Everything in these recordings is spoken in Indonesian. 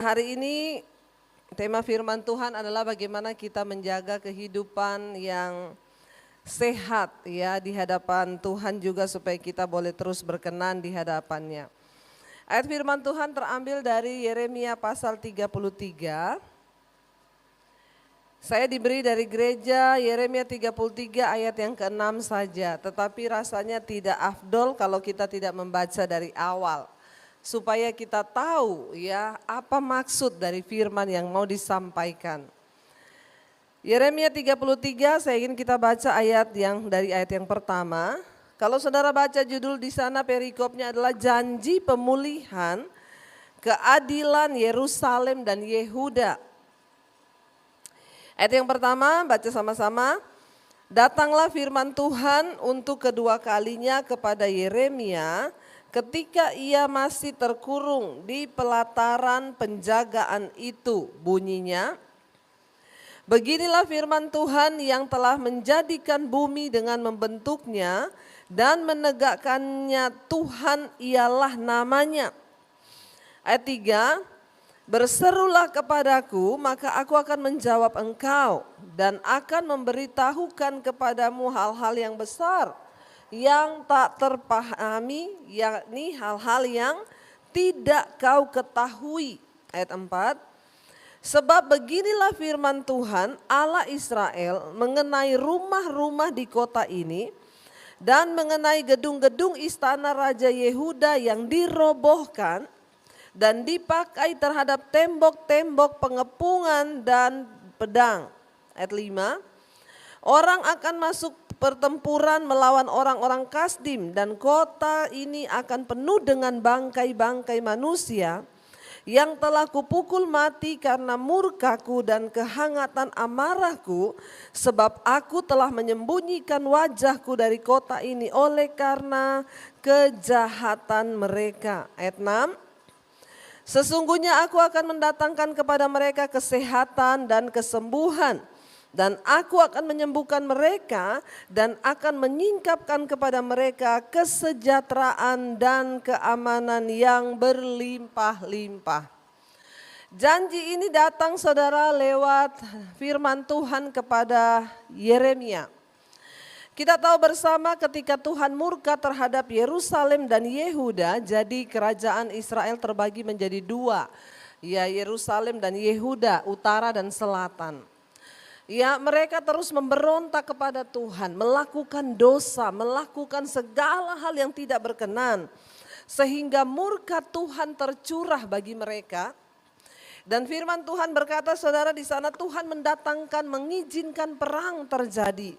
Hari ini tema firman Tuhan adalah bagaimana kita menjaga kehidupan yang sehat ya di hadapan Tuhan juga supaya kita boleh terus berkenan di hadapannya. Ayat firman Tuhan terambil dari Yeremia pasal 33. Saya diberi dari gereja Yeremia 33 ayat yang ke-6 saja, tetapi rasanya tidak afdol kalau kita tidak membaca dari awal. Supaya kita tahu ya apa maksud dari firman yang mau disampaikan. Yeremia 33 saya ingin kita baca ayat yang pertama. Kalau saudara baca judul di sana perikopnya adalah janji pemulihan keadilan Yerusalem dan Yehuda. Ayat yang pertama baca sama-sama. Datanglah firman Tuhan untuk kedua kalinya kepada Yeremia ketika ia masih terkurung di pelataran penjagaan itu. Bunyinya, beginilah firman Tuhan yang telah menjadikan bumi dengan membentuknya dan menegakkannya, Tuhan ialah namanya. Ayat 3, berserulah kepadaku maka aku akan menjawab engkau dan akan memberitahukan kepadamu hal-hal yang besar yang tak terpahami, yakni hal-hal yang tidak kau ketahui. Ayat 4, sebab beginilah firman Tuhan Allah Israel mengenai rumah-rumah di kota ini dan mengenai gedung-gedung istana Raja Yehuda yang dirobohkan dan dipakai terhadap tembok-tembok pengepungan dan pedang. Ayat 5, orang akan masuk pertempuran melawan orang-orang Kasdim dan kota ini akan penuh dengan bangkai-bangkai manusia yang telah kupukul mati karena murkaku dan kehangatan amarahku, sebab aku telah menyembunyikan wajahku dari kota ini oleh karena kejahatan mereka. Ayat 6, sesungguhnya aku akan mendatangkan kepada mereka kesehatan dan kesembuhan, dan aku akan menyembuhkan mereka dan akan menyingkapkan kepada mereka kesejahteraan dan keamanan yang berlimpah-limpah. Janji ini datang saudara lewat firman Tuhan kepada Yeremia. Kita tahu bersama ketika Tuhan murka terhadap Yerusalem dan Yehuda, jadi kerajaan Israel terbagi menjadi dua, ya Yerusalem dan Yehuda, utara dan selatan. Ya, mereka terus memberontak kepada Tuhan, melakukan dosa, melakukan segala hal yang tidak berkenan. Sehingga murka Tuhan tercurah bagi mereka. Dan firman Tuhan berkata saudara di sana Tuhan mendatangkan, mengizinkan perang terjadi.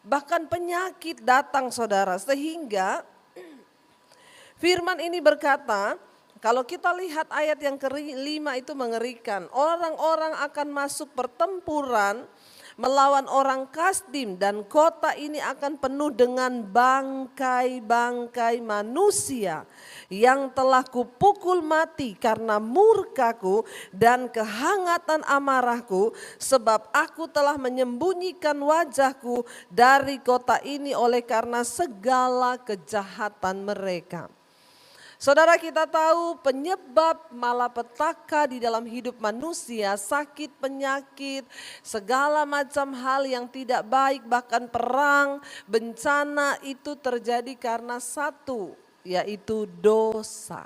Bahkan penyakit datang saudara, sehingga firman ini berkata, kalau kita lihat ayat yang ke-5 itu mengerikan. Orang-orang akan masuk pertempuran melawan orang Kasdim dan kota ini akan penuh dengan bangkai-bangkai manusia yang telah kupukul mati karena murkaku dan kehangatan amarahku, sebab aku telah menyembunyikan wajahku dari kota ini oleh karena segala kejahatan mereka. Saudara, kita tahu penyebab malapetaka di dalam hidup manusia, sakit, penyakit, segala macam hal yang tidak baik, bahkan perang, bencana itu terjadi karena satu, yaitu dosa.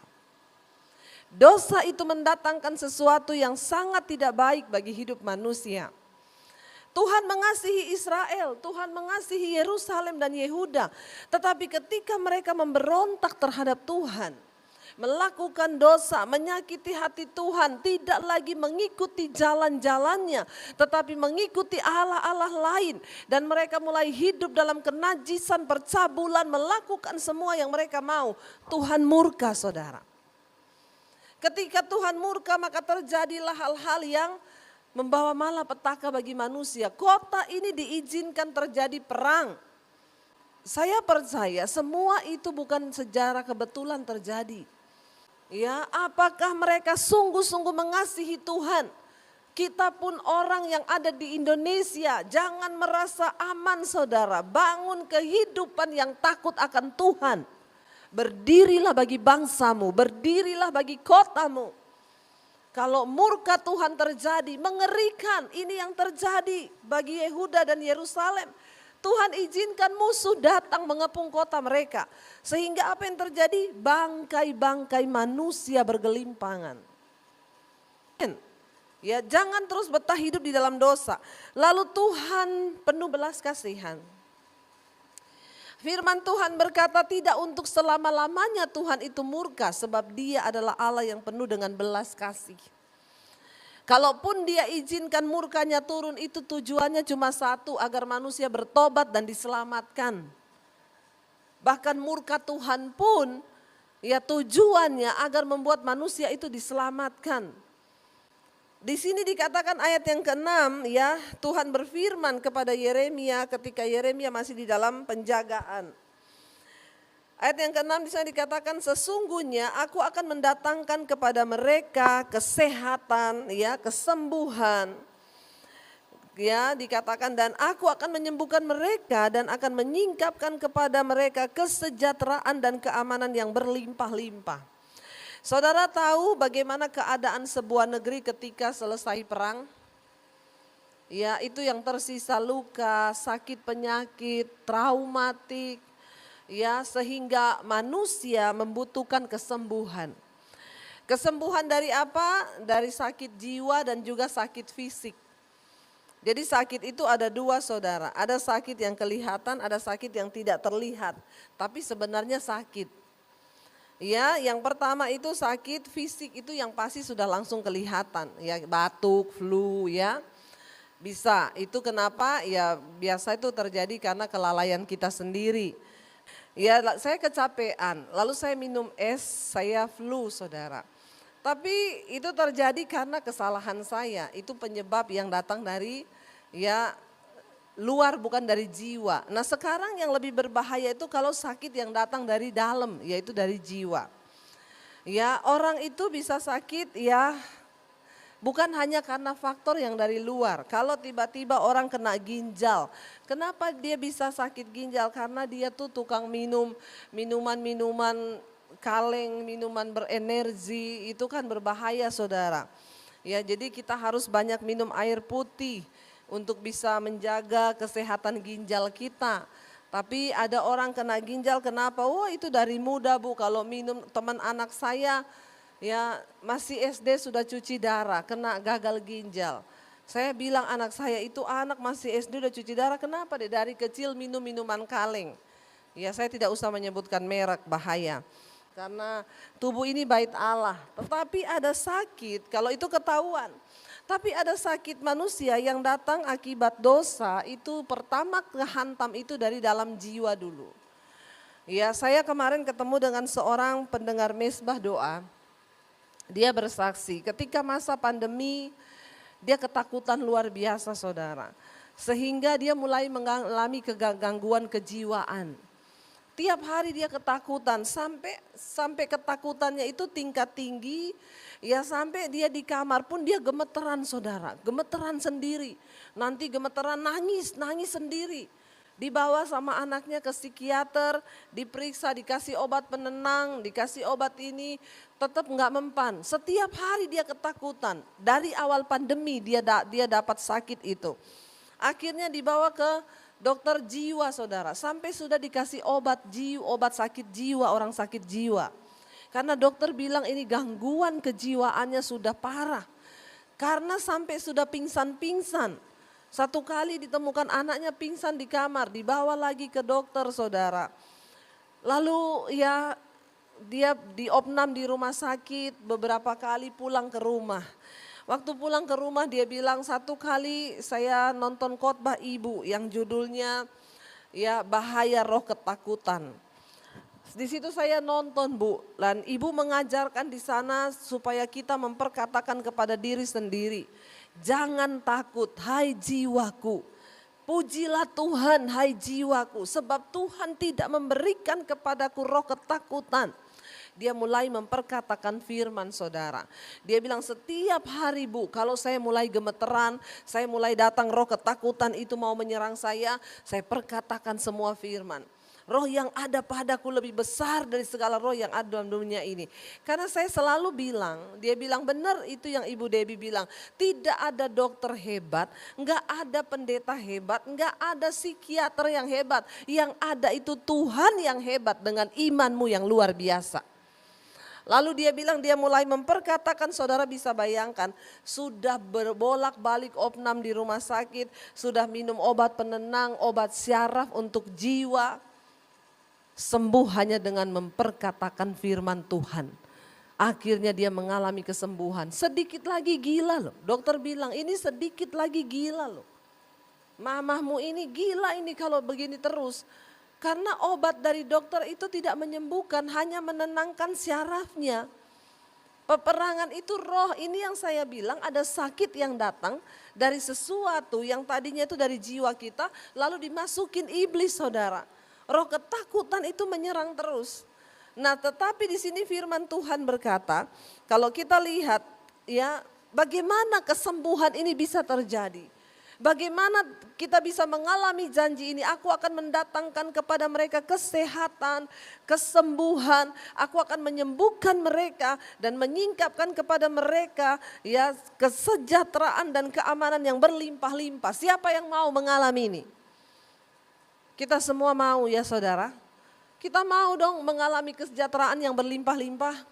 Dosa itu mendatangkan sesuatu yang sangat tidak baik bagi hidup manusia. Tuhan mengasihi Israel, Tuhan mengasihi Yerusalem dan Yehuda. Tetapi ketika mereka memberontak terhadap Tuhan, melakukan dosa, menyakiti hati Tuhan, tidak lagi mengikuti jalan-jalannya, tetapi mengikuti Allah-Allah lain. Dan mereka mulai hidup dalam kenajisan, percabulan, melakukan semua yang mereka mau. Tuhan murka saudara. Ketika Tuhan murka maka terjadilah hal-hal yang membawa malapetaka bagi manusia. Kota ini diizinkan terjadi perang. Saya percaya semua itu bukan sejarah kebetulan terjadi. Ya, apakah mereka sungguh-sungguh mengasihi Tuhan? Kita pun orang yang ada di Indonesia, jangan merasa aman saudara. Bangun kehidupan yang takut akan Tuhan. Berdirilah bagi bangsamu, berdirilah bagi kotamu. Kalau murka Tuhan terjadi, mengerikan. Ini yang terjadi bagi Yehuda dan Yerusalem. Tuhan izinkan musuh datang mengepung kota mereka. Sehingga apa yang terjadi? Bangkai-bangkai manusia bergelimpangan. Ya, jangan terus betah hidup di dalam dosa. Lalu Tuhan penuh belas kasihan. Firman Tuhan berkata tidak untuk selama-lamanya Tuhan itu murka, sebab Dia adalah Allah yang penuh dengan belas kasih. Kalaupun Dia izinkan murkanya turun, itu tujuannya cuma satu, agar manusia bertobat dan diselamatkan. Bahkan murka Tuhan pun ya tujuannya agar membuat manusia itu diselamatkan. Di sini dikatakan ayat yang ke-6 ya, Tuhan berfirman kepada Yeremia ketika Yeremia masih di dalam penjagaan. Ayat yang ke-6 di sana dikatakan sesungguhnya aku akan mendatangkan kepada mereka kesehatan ya, kesembuhan. Ya, dikatakan dan aku akan menyembuhkan mereka dan akan menyingkapkan kepada mereka kesejahteraan dan keamanan yang berlimpah-limpah. Saudara tahu bagaimana keadaan sebuah negeri ketika selesai perang? Ya, itu yang tersisa luka, sakit penyakit, traumatik, ya sehingga manusia membutuhkan kesembuhan. Kesembuhan dari apa? Dari sakit jiwa dan juga sakit fisik. Jadi sakit itu ada dua saudara, ada sakit yang kelihatan, ada sakit yang tidak terlihat, tapi sebenarnya sakit. Ya, yang pertama itu sakit fisik itu yang pasti sudah langsung kelihatan, ya batuk, flu ya. Bisa, itu kenapa? Ya biasa itu terjadi karena kelalaian kita sendiri. Ya saya kecapean, lalu saya minum es, saya flu saudara. Tapi itu terjadi karena kesalahan saya, itu penyebab yang datang dari ya luar bukan dari jiwa. Nah sekarang yang lebih berbahaya itu kalau sakit yang datang dari dalam, yaitu dari jiwa. Ya orang itu bisa sakit ya bukan hanya karena faktor yang dari luar. Kalau tiba-tiba orang kena ginjal, kenapa dia bisa sakit ginjal? Karena dia tuh tukang minum minuman-minuman kaleng, minuman berenergi, itu kan berbahaya saudara. Ya jadi kita harus banyak minum air putih untuk bisa menjaga kesehatan ginjal kita. Tapi ada orang kena ginjal kenapa? Wah itu dari muda Bu, kalau minum teman anak saya ya masih SD sudah cuci darah, kena gagal ginjal. Saya bilang anak saya itu anak masih SD udah cuci darah, kenapa deh? Dari kecil minum minuman kaleng. Ya saya tidak usah menyebutkan merek, bahaya. Karena tubuh ini bait Allah, tetapi ada sakit kalau itu ketahuan. Tapi ada sakit manusia yang datang akibat dosa, itu pertama kehantam itu dari dalam jiwa dulu. Ya saya kemarin ketemu dengan seorang pendengar mesbah doa, dia bersaksi ketika masa pandemi dia ketakutan luar biasa saudara. Sehingga dia mulai mengalami kegangguan kejiwaan. Tiap hari dia ketakutan sampai ketakutannya itu tingkat tinggi. Ya sampai dia di kamar pun dia gemeteran saudara, gemeteran sendiri. Nanti gemeteran nangis sendiri. Dibawa sama anaknya ke psikiater, diperiksa, dikasih obat penenang, dikasih obat ini, tetap nggak mempan. Setiap hari dia ketakutan, dari awal pandemi dia dapat sakit itu. Akhirnya dibawa ke dokter jiwa saudara, sampai sudah dikasih obat sakit jiwa, orang sakit jiwa. Karena dokter bilang ini gangguan kejiwaannya sudah parah. Karena sampai sudah pingsan-pingsan. Satu kali ditemukan anaknya pingsan di kamar, dibawa lagi ke dokter saudara. Lalu ya dia diopnam di rumah sakit, beberapa kali pulang ke rumah. Waktu pulang ke rumah dia bilang satu kali saya nonton khotbah ibu yang judulnya ya bahaya roh ketakutan. Di situ saya nonton Bu, dan ibu mengajarkan di sana supaya kita memperkatakan kepada diri sendiri. Jangan takut hai jiwaku, pujilah Tuhan hai jiwaku, sebab Tuhan tidak memberikan kepadaku roh ketakutan. Dia mulai memperkatakan firman saudara. Dia bilang setiap hari Bu, kalau saya mulai gemeteran, saya mulai datang roh ketakutan itu mau menyerang saya perkatakan semua firman. Roh yang ada padaku lebih besar dari segala roh yang ada dalam dunia ini. Karena saya selalu bilang, dia bilang benar itu yang Ibu Debbie bilang. Tidak ada dokter hebat, enggak ada pendeta hebat, enggak ada psikiater yang hebat. Yang ada itu Tuhan yang hebat dengan imanmu yang luar biasa. Lalu dia bilang dia mulai memperkatakan, saudara bisa bayangkan sudah berbolak-balik opnam di rumah sakit, sudah minum obat penenang, obat syaraf untuk jiwa. Sembuh hanya dengan memperkatakan firman Tuhan. Akhirnya dia mengalami kesembuhan. Sedikit lagi gila loh, dokter bilang ini sedikit lagi gila loh. Mamahmu ini gila ini kalau begini terus. Karena obat dari dokter itu tidak menyembuhkan, hanya menenangkan syarafnya. Peperangan itu roh, ini yang saya bilang ada sakit yang datang dari sesuatu yang tadinya itu dari jiwa kita, lalu dimasukin iblis saudara. Roh ketakutan itu menyerang terus. Nah tetapi di sini firman Tuhan berkata, kalau kita lihat ya bagaimana kesembuhan ini bisa terjadi. Bagaimana kita bisa mengalami janji ini? Aku akan mendatangkan kepada mereka kesehatan, kesembuhan. Aku akan menyembuhkan mereka dan menyingkapkan kepada mereka ya kesejahteraan dan keamanan yang berlimpah-limpah. Siapa yang mau mengalami ini? Kita semua mau ya saudara. Kita mau dong mengalami kesejahteraan yang berlimpah-limpah.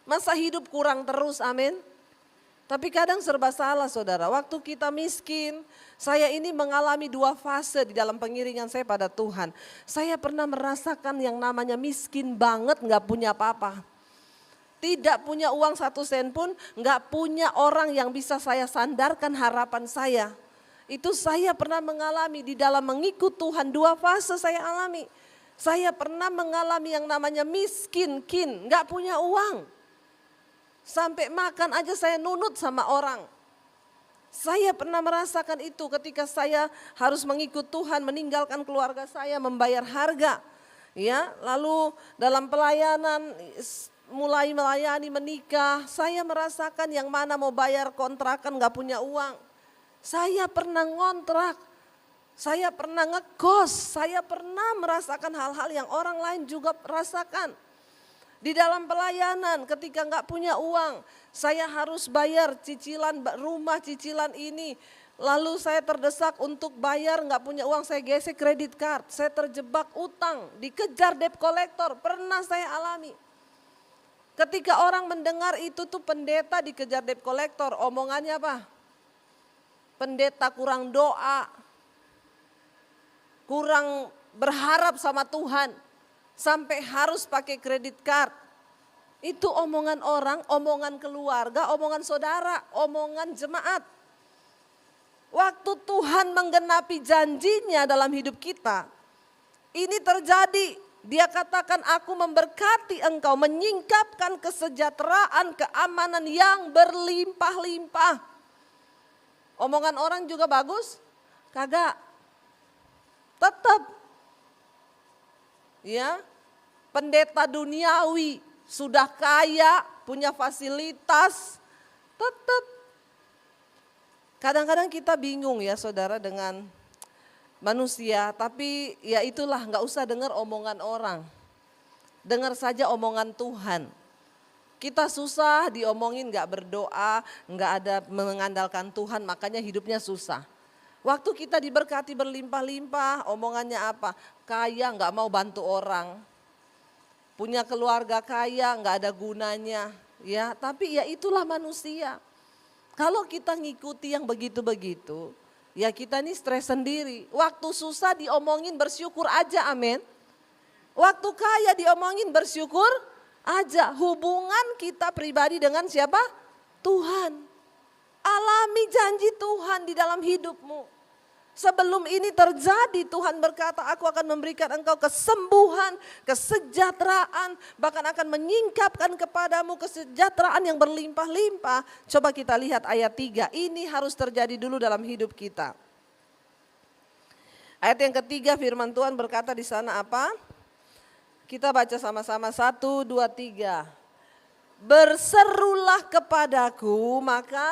Masa hidup kurang terus, amin. Tapi kadang serba salah saudara, waktu kita miskin, saya ini mengalami dua fase di dalam pengiringan saya pada Tuhan. Saya pernah merasakan yang namanya miskin banget, gak punya apa-apa. Tidak punya uang 1 sen pun, gak punya orang yang bisa saya sandarkan harapan saya. Itu saya pernah mengalami di dalam mengikut Tuhan, dua fase saya alami. Saya pernah mengalami yang namanya miskin, gak punya uang. Sampai makan aja saya nunut sama orang. Saya pernah merasakan itu ketika saya harus mengikut Tuhan, meninggalkan keluarga saya, membayar harga. Ya, lalu dalam pelayanan mulai melayani menikah, saya merasakan yang mana mau bayar kontrakan gak punya uang. Saya pernah ngontrak, saya pernah ngekos, saya pernah merasakan hal-hal yang orang lain juga rasakan. Di dalam pelayanan ketika nggak punya uang, saya harus bayar cicilan rumah, cicilan ini. Lalu saya terdesak untuk bayar, nggak punya uang, saya gesek kredit card. Saya terjebak utang, dikejar debt collector, pernah saya alami. Ketika orang mendengar itu tuh pendeta dikejar debt collector, omongannya apa? Pendeta kurang doa, kurang berharap sama Tuhan. Sampai harus pakai kredit card. Itu omongan orang, omongan keluarga, omongan saudara, omongan jemaat. Waktu Tuhan menggenapi janjinya dalam hidup kita, ini terjadi. Dia katakan aku memberkati engkau, menyingkapkan kesejahteraan, keamanan yang berlimpah-limpah. Omongan orang juga bagus? Kagak. Tetap. Ya, pendeta duniawi sudah kaya, punya fasilitas, tetap. Kadang-kadang kita bingung ya saudara dengan manusia, tapi ya itulah gak usah dengar omongan orang. Dengar saja omongan Tuhan. Kita susah diomongin gak berdoa, gak ada mengandalkan Tuhan, makanya hidupnya susah. Waktu kita diberkati berlimpah-limpah, omongannya apa? Kaya nggak mau bantu orang, punya keluarga kaya nggak ada gunanya, ya. Tapi ya itulah manusia. Kalau kita ngikuti yang begitu-begitu, ya kita nih stres sendiri. Waktu susah diomongin bersyukur aja, amin. Waktu kaya diomongin bersyukur aja. Hubungan kita pribadi dengan siapa? Tuhan. Alami janji Tuhan di dalam hidupmu. Sebelum ini terjadi Tuhan berkata aku akan memberikan engkau kesembuhan, kesejahteraan, bahkan akan menyingkapkan kepadamu kesejahteraan yang berlimpah-limpah. Coba kita lihat ayat 3, ini harus terjadi dulu dalam hidup kita. Ayat yang ketiga firman Tuhan berkata di sana apa? Kita baca sama-sama 1, 2, 3. Berserulah kepadaku maka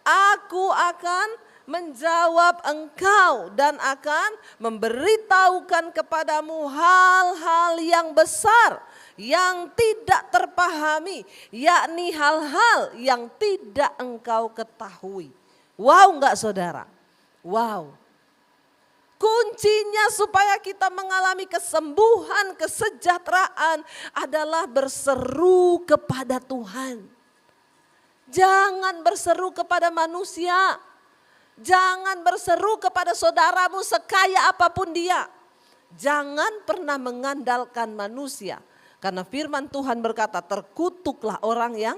aku akan menjawab engkau dan akan memberitahukan kepadamu hal-hal yang besar yang tidak terpahami, yakni hal-hal yang tidak engkau ketahui. Wow enggak saudara? Wow. Kuncinya supaya kita mengalami kesembuhan, kesejahteraan adalah berseru kepada Tuhan. Jangan berseru kepada manusia. Jangan berseru kepada saudaramu sekaya apapun dia. Jangan pernah mengandalkan manusia. Karena firman Tuhan berkata, terkutuklah orang yang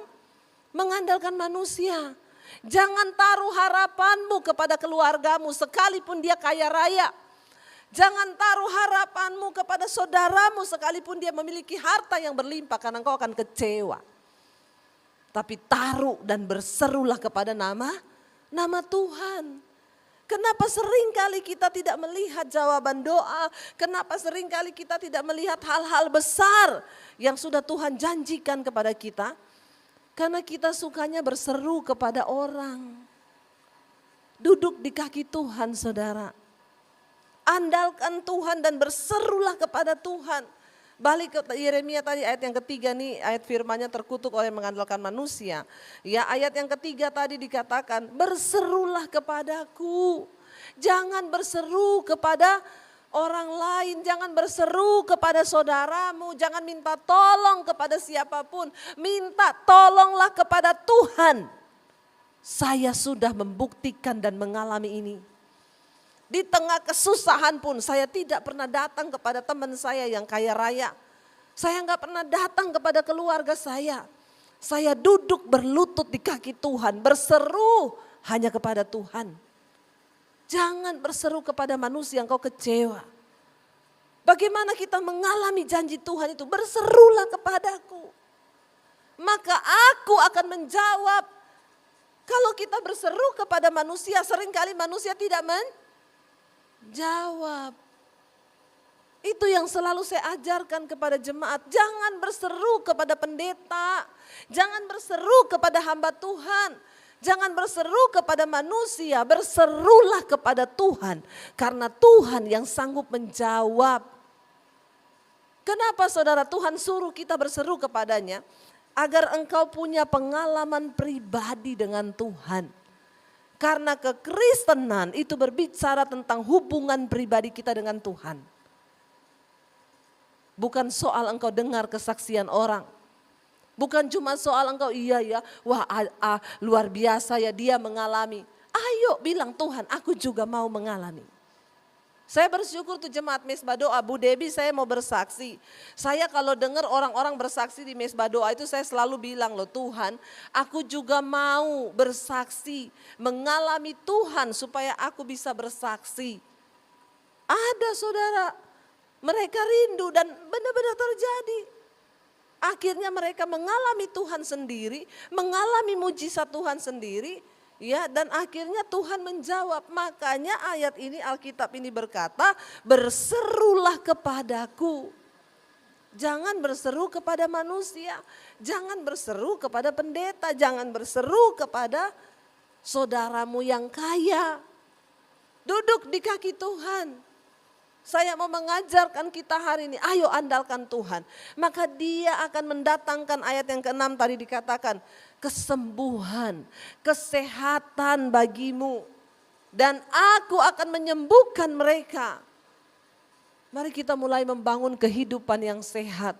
mengandalkan manusia. Jangan taruh harapanmu kepada keluargamu sekalipun dia kaya raya. Jangan taruh harapanmu kepada saudaramu sekalipun dia memiliki harta yang berlimpah, karena engkau akan kecewa. Tapi taruh dan berserulah kepada nama Tuhan. Kenapa seringkali kita tidak melihat jawaban doa? Kenapa seringkali kita tidak melihat hal-hal besar yang sudah Tuhan janjikan kepada kita? Karena kita sukanya berseru kepada orang. Duduk di kaki Tuhan saudara. Andalkan Tuhan dan berserulah kepada Tuhan. Balik ke Yeremia tadi ayat yang ketiga nih, ayat firmannya terkutuk oleh mengandalkan manusia. Ya, ayat yang ketiga tadi dikatakan berserulah kepadaku. Jangan berseru kepada orang lain, jangan berseru kepada saudaramu, jangan minta tolong kepada siapapun. Minta tolonglah kepada Tuhan. Saya sudah membuktikan dan mengalami ini. Di tengah kesusahan pun saya tidak pernah datang kepada teman saya yang kaya raya. Saya enggak pernah datang kepada keluarga saya. Saya duduk berlutut di kaki Tuhan, berseru hanya kepada Tuhan. Jangan berseru kepada manusia yang kau kecewa. Bagaimana kita mengalami janji Tuhan itu? Berserulah kepadaku. Maka aku akan menjawab. Kalau kita berseru kepada manusia, seringkali manusia tidak menjawab. Itu yang selalu saya ajarkan kepada jemaat. Jangan berseru kepada pendeta. Jangan berseru kepada hamba Tuhan. Jangan berseru kepada manusia. Berserulah kepada Tuhan. Karena Tuhan yang sanggup menjawab. Kenapa saudara Tuhan suruh kita berseru kepadanya? Agar engkau punya pengalaman pribadi dengan Tuhan. Karena kekristenan itu berbicara tentang hubungan pribadi kita dengan Tuhan. Bukan soal engkau dengar kesaksian orang. Bukan cuma soal engkau iya ya, wah luar biasa ya dia mengalami. Ayo bilang Tuhan aku juga mau mengalami. Saya bersyukur tuh jemaat Mesbah Doa, Bu Debi saya mau bersaksi. Saya kalau dengar orang-orang bersaksi di Mesbah Doa itu saya selalu bilang loh Tuhan aku juga mau bersaksi. Mengalami Tuhan supaya aku bisa bersaksi. Ada saudara. Mereka rindu dan benar-benar terjadi. Akhirnya mereka mengalami Tuhan sendiri, mengalami mujizat Tuhan sendiri, ya, dan akhirnya Tuhan menjawab. Makanya ayat ini Alkitab ini berkata, berserulah kepadaku. Jangan berseru kepada manusia, jangan berseru kepada pendeta, jangan berseru kepada saudaramu yang kaya. Duduk di kaki Tuhan. Saya mau mengajarkan kita hari ini, ayo andalkan Tuhan. Maka dia akan mendatangkan ayat yang ke-6 tadi dikatakan, kesembuhan, kesehatan bagimu. Dan aku akan menyembuhkan mereka. Mari kita mulai membangun kehidupan yang sehat.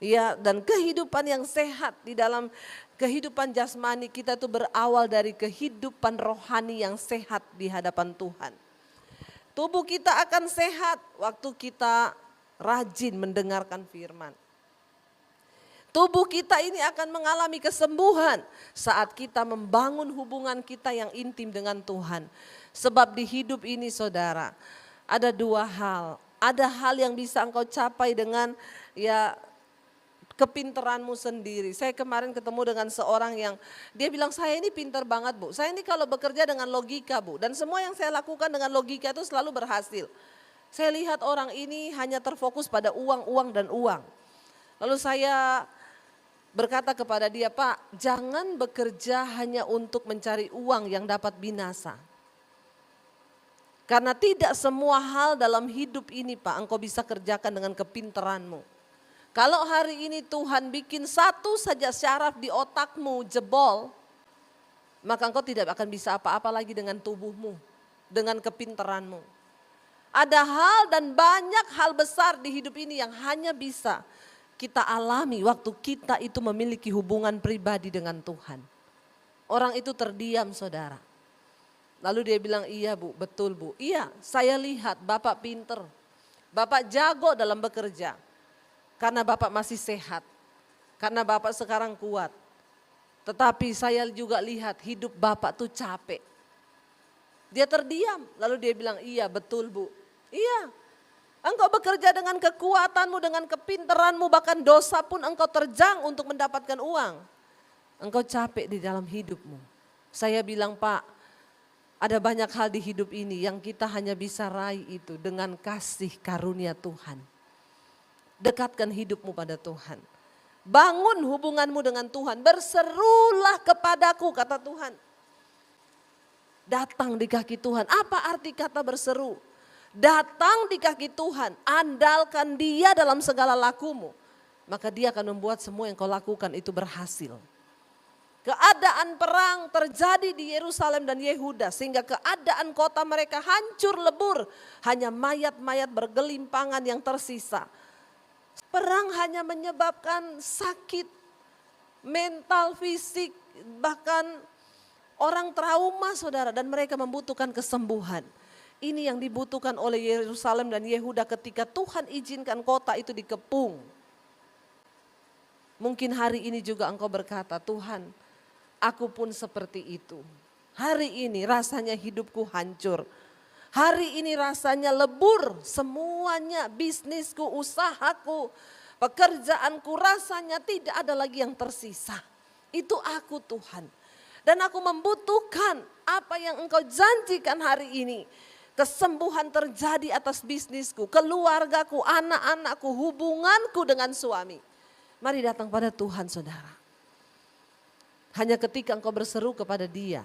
Ya, dan kehidupan yang sehat di dalam kehidupan jasmani kita itu berawal dari kehidupan rohani yang sehat di hadapan Tuhan. Tubuh kita akan sehat waktu kita rajin mendengarkan firman. Tubuh kita ini akan mengalami kesembuhan saat kita membangun hubungan kita yang intim dengan Tuhan. Sebab di hidup ini saudara, ada dua hal. Ada hal yang bisa engkau capai dengan ya kepinteranmu sendiri. Saya kemarin ketemu dengan seorang yang dia bilang saya ini pintar banget Bu. Saya ini kalau bekerja dengan logika Bu. Dan semua yang saya lakukan dengan logika itu selalu berhasil. Saya lihat orang ini hanya terfokus pada uang, uang dan uang. Lalu saya berkata kepada dia, Pak jangan bekerja hanya untuk mencari uang yang dapat binasa. Karena tidak semua hal dalam hidup ini Pak engkau bisa kerjakan dengan kepintaranmu. Kalau hari ini Tuhan bikin satu saja syaraf di otakmu jebol, maka engkau tidak akan bisa apa-apa lagi dengan tubuhmu, dengan kepintaranmu. Ada hal dan banyak hal besar di hidup ini yang hanya bisa kita alami waktu kita itu memiliki hubungan pribadi dengan Tuhan. Orang itu terdiam saudara. Lalu dia bilang, iya Bu, betul Bu. Iya, saya lihat Bapak pinter. Bapak jago dalam bekerja. Karena Bapak masih sehat. Karena Bapak sekarang kuat. Tetapi saya juga lihat hidup Bapak tuh capek. Dia terdiam, lalu dia bilang, iya betul Bu. Iya, engkau bekerja dengan kekuatanmu, dengan kepintaranmu, bahkan dosa pun engkau terjang untuk mendapatkan uang. Engkau capek di dalam hidupmu. Saya bilang, Pak, ada banyak hal di hidup ini yang kita hanya bisa raih itu dengan kasih karunia Tuhan. Dekatkan hidupmu pada Tuhan. Bangun hubunganmu dengan Tuhan. Berserulah kepadaku kata Tuhan. Datang di kaki Tuhan. Apa arti kata berseru? Datang di kaki Tuhan. Andalkan Dia dalam segala lakumu. Maka Dia akan membuat semua yang kau lakukan itu berhasil. Keadaan perang terjadi di Yerusalem dan Yehuda sehingga keadaan kota mereka hancur lebur. Hanya mayat-mayat bergelimpangan yang tersisa. Perang hanya menyebabkan sakit, mental, fisik, bahkan orang trauma saudara dan mereka membutuhkan kesembuhan. Ini yang dibutuhkan oleh Yerusalem dan Yehuda ketika Tuhan izinkan kota itu dikepung. Mungkin hari ini juga engkau berkata, Tuhan, aku pun seperti itu. Hari ini rasanya hidupku hancur. Hari ini rasanya lebur semuanya, bisnisku, usahaku, pekerjaanku rasanya tidak ada lagi yang tersisa. Itu aku Tuhan. Dan aku membutuhkan apa yang engkau janjikan hari ini. Kesembuhan terjadi atas bisnisku, keluargaku, anak-anakku, hubunganku dengan suami. Mari datang pada Tuhan saudara. Hanya ketika engkau berseru kepada Dia,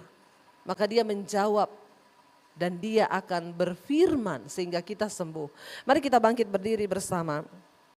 maka Dia menjawab dan Dia akan berfirman sehingga kita sembuh. Mari kita bangkit berdiri bersama.